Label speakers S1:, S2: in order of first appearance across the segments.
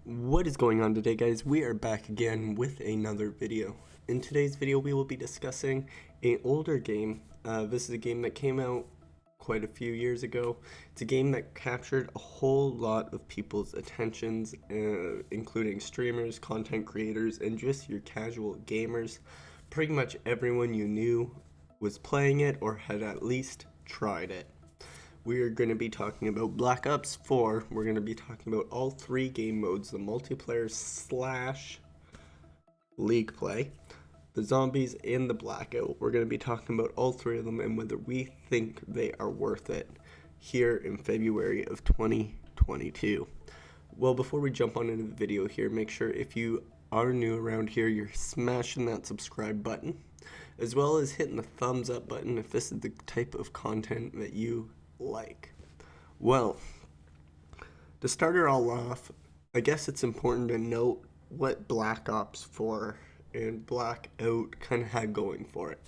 S1: What is going on today, guys? We are back again with another video. In today's video we will be discussing an older game. This is a game that came out quite a few years ago. It's a game that captured a whole lot of people's attentions, including streamers, content creators, and just your casual gamers. Pretty much everyone you knew was playing it or had at least tried it. We are going to be talking about Black Ops 4. We're going to be talking about all three game modes, the multiplayer / league play, the zombies, and the Blackout. We're going to be talking about all three of them and whether we think they are worth it here in February of 2022. Well, before we jump on into the video here, make sure if you are new around here, you're smashing that subscribe button, as well as hitting the thumbs up button if this is the type of content that you like. Well, to start it all off, I guess it's important to note what Black Ops 4 and Blackout kind of had going for it.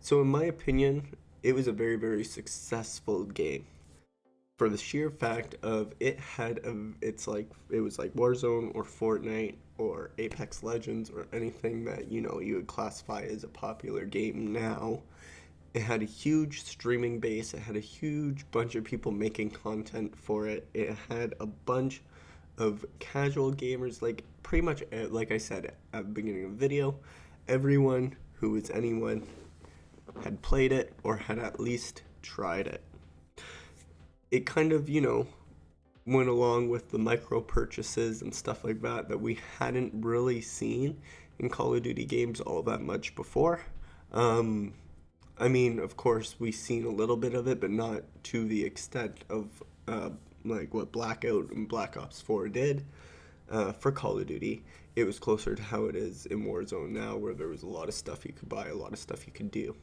S1: So in my opinion, it was a very, very successful game for the sheer fact of it was like Warzone or Fortnite or Apex Legends or anything that you would classify as a popular game now. It had a huge streaming base. It had a huge bunch of people making content for it. It had a bunch of casual gamers, like pretty much, like I said at the beginning of the video, everyone who was anyone had played it or had at least tried it. It kind of, went along with the micro purchases and stuff like that we hadn't really seen in Call of Duty games all that much before. I mean, of course, we've seen a little bit of it, but not to the extent of like what Blackout and Black Ops 4 did for Call of Duty. It was closer to how it is in Warzone now, where there was a lot of stuff you could buy, a lot of stuff you could do.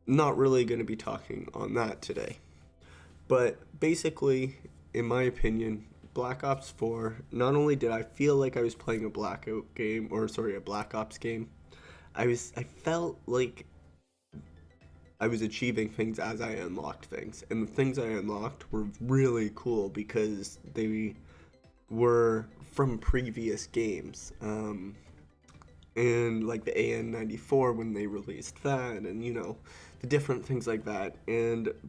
S1: Not really going to be talking on that today. But basically, in my opinion, Black Ops 4, not only did I feel like I was playing a Black Ops game, I felt like I was achieving things as I unlocked things, and the things I unlocked were really cool because they were from previous games, and like the AN94 when they released that, and the different things like that.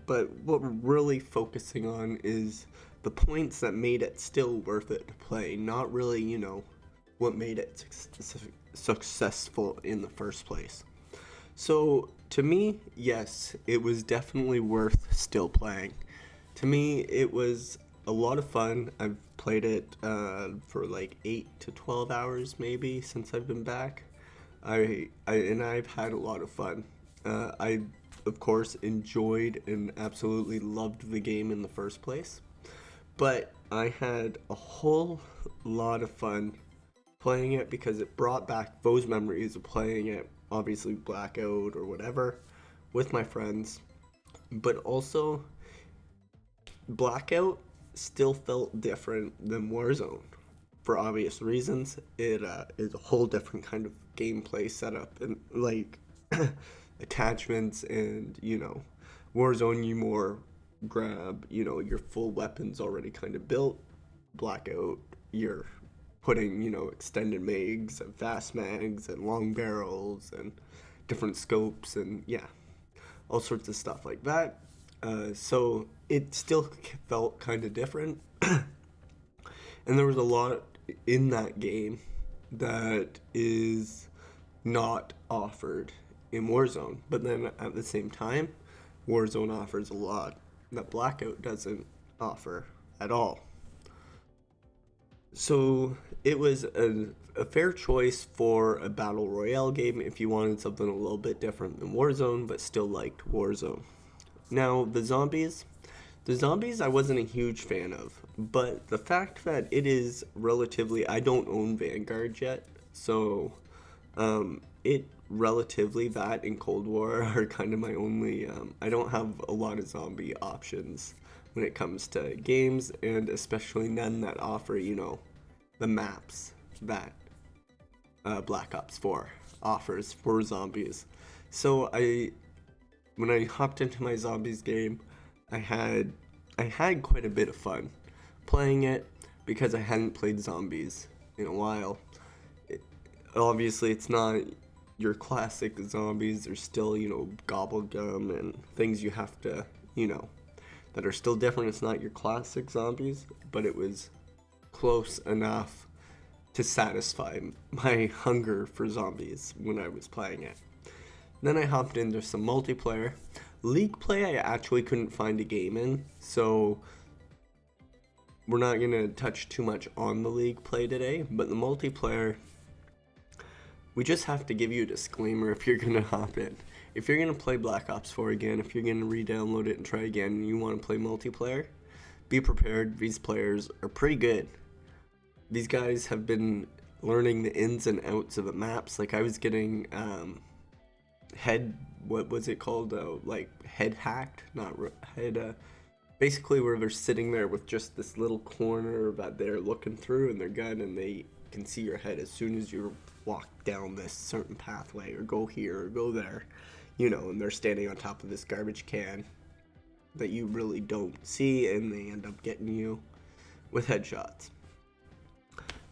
S1: But what we're really focusing on is the points that made it still worth it to play, not really what made it successful in the first place. So, to me, yes, it was definitely worth still playing. To me, it was a lot of fun. I've played it for like 8 to 12 hours maybe since I've been back. I've had a lot of fun. I, of course, enjoyed and absolutely loved the game in the first place. But I had a whole lot of fun playing it because it brought back those memories of playing it, obviously Blackout or whatever, with my friends. But also, Blackout still felt different than Warzone for obvious reasons. It is a whole different kind of gameplay setup and like attachments, and Warzone you more grab your full weapons already kind of built. Blackout, you're putting extended mags and fast mags and long barrels and different scopes and all sorts of stuff like that. So it still felt kind of different. And there was a lot in that game that is not offered in Warzone. But then at the same time, Warzone offers a lot that Blackout doesn't offer at all. So it was a fair choice for a battle royale game if you wanted something a little bit different than Warzone but still liked Warzone. Now the zombies I wasn't a huge fan of, but the fact that it is relatively, I don't own Vanguard yet, so it relatively, that and Cold War are kind of my only, I don't have a lot of zombie options when it comes to games, and especially none that offer, the maps that Black Ops 4 offers for zombies. So when I hopped into my zombies game, I had quite a bit of fun playing it. because I hadn't played zombies in a while. Obviously, it's not your classic zombies. There's still, gobble gum and things you have to, that are still different. It's not your classic zombies, but it was close enough to satisfy my hunger for zombies when I was playing it. Then I hopped into some multiplayer. League play I actually couldn't find a game in, so we're not going to touch too much on the league play today, but the multiplayer, we just have to give you a disclaimer if you're going to hop in. If you're going to play Black Ops 4 again, if you're going to re-download it and try again and you want to play multiplayer, be prepared. These players are pretty good. These guys have been learning the ins and outs of the maps. Like, I was getting what was it called? Head hacked? Basically where they're sitting there with just this little corner that they're looking through in their gun, and they can see your head as soon as you walk down this certain pathway or go here or go there, and they're standing on top of this garbage can that you really don't see, and they end up getting you with headshots.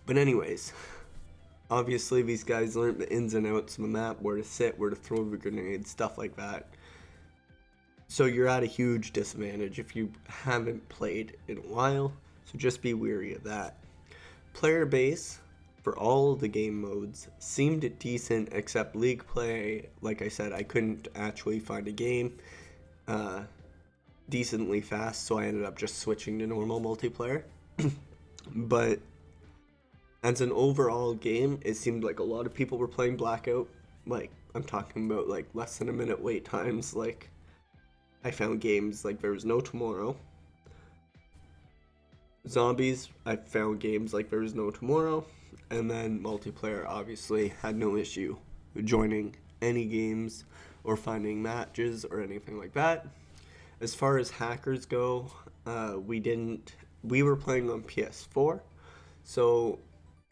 S1: But anyways, obviously these guys learned the ins and outs of the map, where to sit, where to throw the grenades, stuff like that. So you're at a huge disadvantage if you haven't played in a while, so just be wary of that. Player base for all of the game modes seemed decent, except league play. Like I said, I couldn't actually find a game decently fast, so I ended up just switching to normal multiplayer. But as an overall game, it seemed like a lot of people were playing Blackout. Like, I'm talking about like less than a minute wait times. Like, I found games like There Was No Tomorrow. Zombies, I found games like There Was No Tomorrow. And then multiplayer obviously had no issue joining any games or finding matches or anything like that. As far as hackers go, we were playing on PS4, so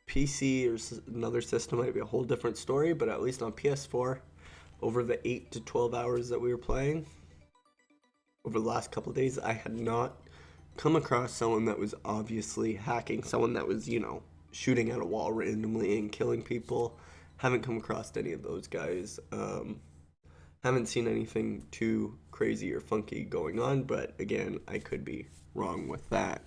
S1: PC or another system might be a whole different story, but at least on PS4, over the 8 to 12 hours that we were playing, over the last couple of days, I had not come across someone that was obviously hacking, someone that was, shooting at a wall randomly and killing people. Haven't come across any of those guys. Haven't seen anything too crazy or funky going on, but again, I could be wrong with that.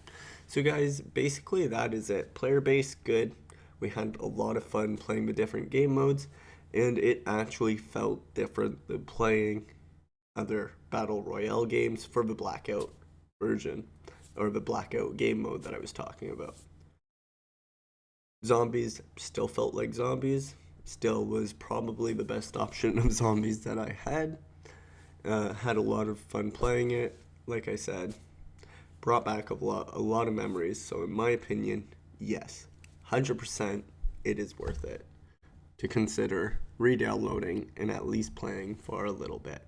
S1: So guys, basically that is it. Player base, good. We had a lot of fun playing the different game modes, and it actually felt different than playing other Battle Royale games for the Blackout version, or the Blackout game mode that I was talking about. Zombies still felt like zombies. Still was probably the best option of zombies that I had. Had a lot of fun playing it. Like I said, brought back a lot of memories. So in my opinion, yes, 100% it is worth it to consider re-downloading and at least playing for a little bit.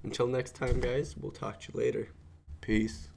S1: Until next time, guys, we'll talk to you later. Peace.